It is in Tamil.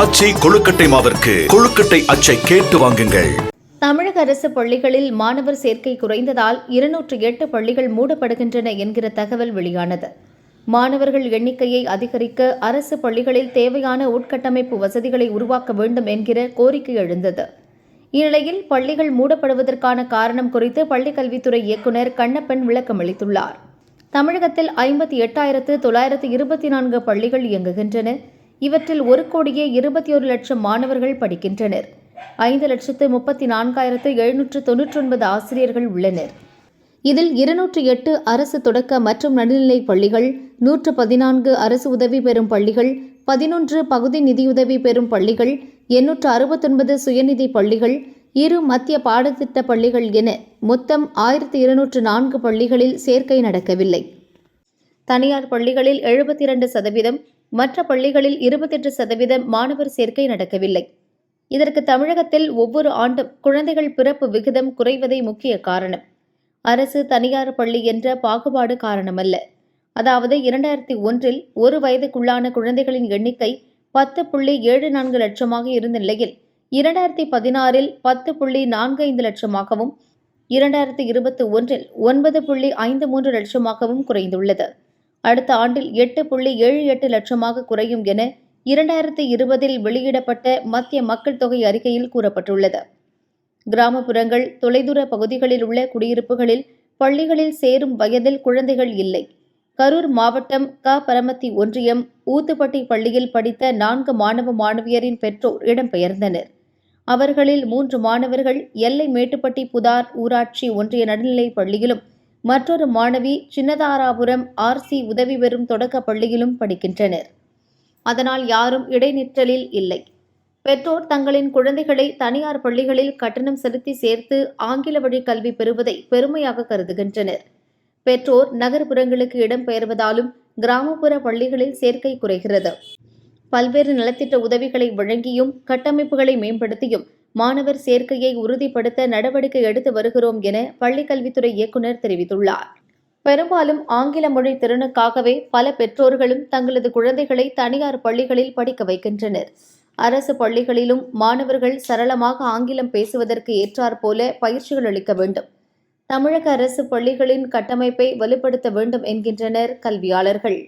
ஆச்சி கொழுக்கட்டை மாவிற்கு கொழுக்கட்டை அச்சை கேட்டு வாங்குங்கள். தமிழக அரசு பள்ளிகளில் மாணவர் சேர்க்கை குறைந்ததால் 208 பள்ளிகள் மூடப்படுகின்றன என்கிற தகவல் வெளியானது. மாணவர்கள் எண்ணிக்கையை அதிகரிக்க அரசு பள்ளிகளில் தேவையான உட்கட்டமைப்பு வசதிகளை உருவாக்க வேண்டும் என்கிற கோரிக்கை எழுந்தது. இந்நிலையில் பள்ளிகள் மூடப்படுவதற்கான காரணம் குறித்து பள்ளிக்கல்வித்துறை இயக்குநர் கண்ணப்பன் விளக்கமளித்துள்ளார். தமிழகத்தில் 58,924 பள்ளிகள் இயங்குகின்றன. இவற்றில் 1,21,00,000 மாணவர்கள் படிக்கின்றனர். 5,34,799 ஆசிரியர்கள் உள்ளனர். இதில் 208 அரசு தொடக்க மற்றும் நடுநிலைப் பள்ளிகள், 114 அரசு உதவி பெறும் பள்ளிகள், 11 பகுதி நிதியுதவி பெறும் பள்ளிகள், 869 சுயநிதி பள்ளிகள், 2 மத்திய பாடத்திட்ட பள்ளிகள் என மொத்தம் 1,204 பள்ளிகளில் சேர்க்கை நடக்கவில்லை. தனியார் பள்ளிகளில் 72%, மற்ற பள்ளிகளில் 28% மாணவர் சேர்க்கை நடக்கவில்லை. இதற்கு தமிழகத்தில் ஒவ்வொரு ஆண்டும் குழந்தைகள் பிறப்பு விகிதம் குறைவதே முக்கிய காரணம். அரசு தனியார் பள்ளி என்ற பாகுபாடு காரணமல்ல. அதாவது 2001இல் 1 வயதுக்குள்ளான குழந்தைகளின் எண்ணிக்கை 10.74 லட்சமாக இருந்த நிலையில் 2016இல் 10.45 லட்சமாகவும் 2021இல் 9.53 லட்சமாகவும் குறைந்துள்ளது. அடுத்த ஆண்டில் 8.78 லட்சமாக குறையும் என 2020இல் வெளியிடப்பட்ட மத்திய மக்கள் தொகை அறிக்கையில் கூறப்பட்டுள்ளது. கிராமப்புறங்கள், தொலைதூர பகுதிகளில் உள்ள குடியிருப்புகளில் பள்ளிகளில் சேரும் வயதில் குழந்தைகள் இல்லை. கரூர் மாவட்டம் பரமத்தி ஒன்றியம் ஊத்துப்பட்டி பள்ளியில் படித்த 4 மாணவ மாணவியரின் பெற்றோர் இடம்பெயர்ந்தனர். அவர்களில் 3 மாணவர்கள் எல்லை மேட்டுப்பட்டி புதார் ஊராட்சி ஒன்றிய நடுநிலைப் பள்ளியிலும், மற்றொரு மாணவி சின்னதாராபுரம் ஆர்சி உதவி பெறும் தொடக்க பள்ளியிலும் படிக்கின்றனர். அதனால் யாரும் இடைநிற்றலில் இல்லை. பெற்றோர் தங்களின் குழந்தைகளை தனியார் பள்ளிகளில் கட்டணம் செலுத்தி சேர்த்து ஆங்கில வழி கல்வி பெறுவதை பெருமையாக கருதுகின்றனர். பெற்றோர் நகர்ப்புறங்களுக்கு இடம்பெயர்வதாலும் கிராமப்புற பள்ளிகளில் சேர்க்கை குறைகிறது. பல்வேறு நலத்திட்ட உதவிகளை வழங்கியும் கட்டமைப்புகளை மேம்படுத்தியும் மாணவர் சேர்க்கையை உறுதிப்படுத்த நடவடிக்கை எடுத்து வருகிறோம் என பள்ளிக்கல்வித்துறை இயக்குநர் தெரிவித்துள்ளார். பெரும்பாலும் ஆங்கில மொழி திறனுக்காகவே பல பெற்றோர்களும் தங்களது குழந்தைகளை தனியார் பள்ளிகளில் படிக்க வைக்கின்றனர். அரசு பள்ளிகளிலும் மாணவர்கள் சரளமாக ஆங்கிலம் பேசுவதற்கு ஏற்றாற்போல பயிற்சிகள் அளிக்க வேண்டும். தமிழக அரசு பள்ளிகளின் கட்டமைப்பை வலுப்படுத்த வேண்டும் என்கின்றனர் கல்வியாளர்கள்.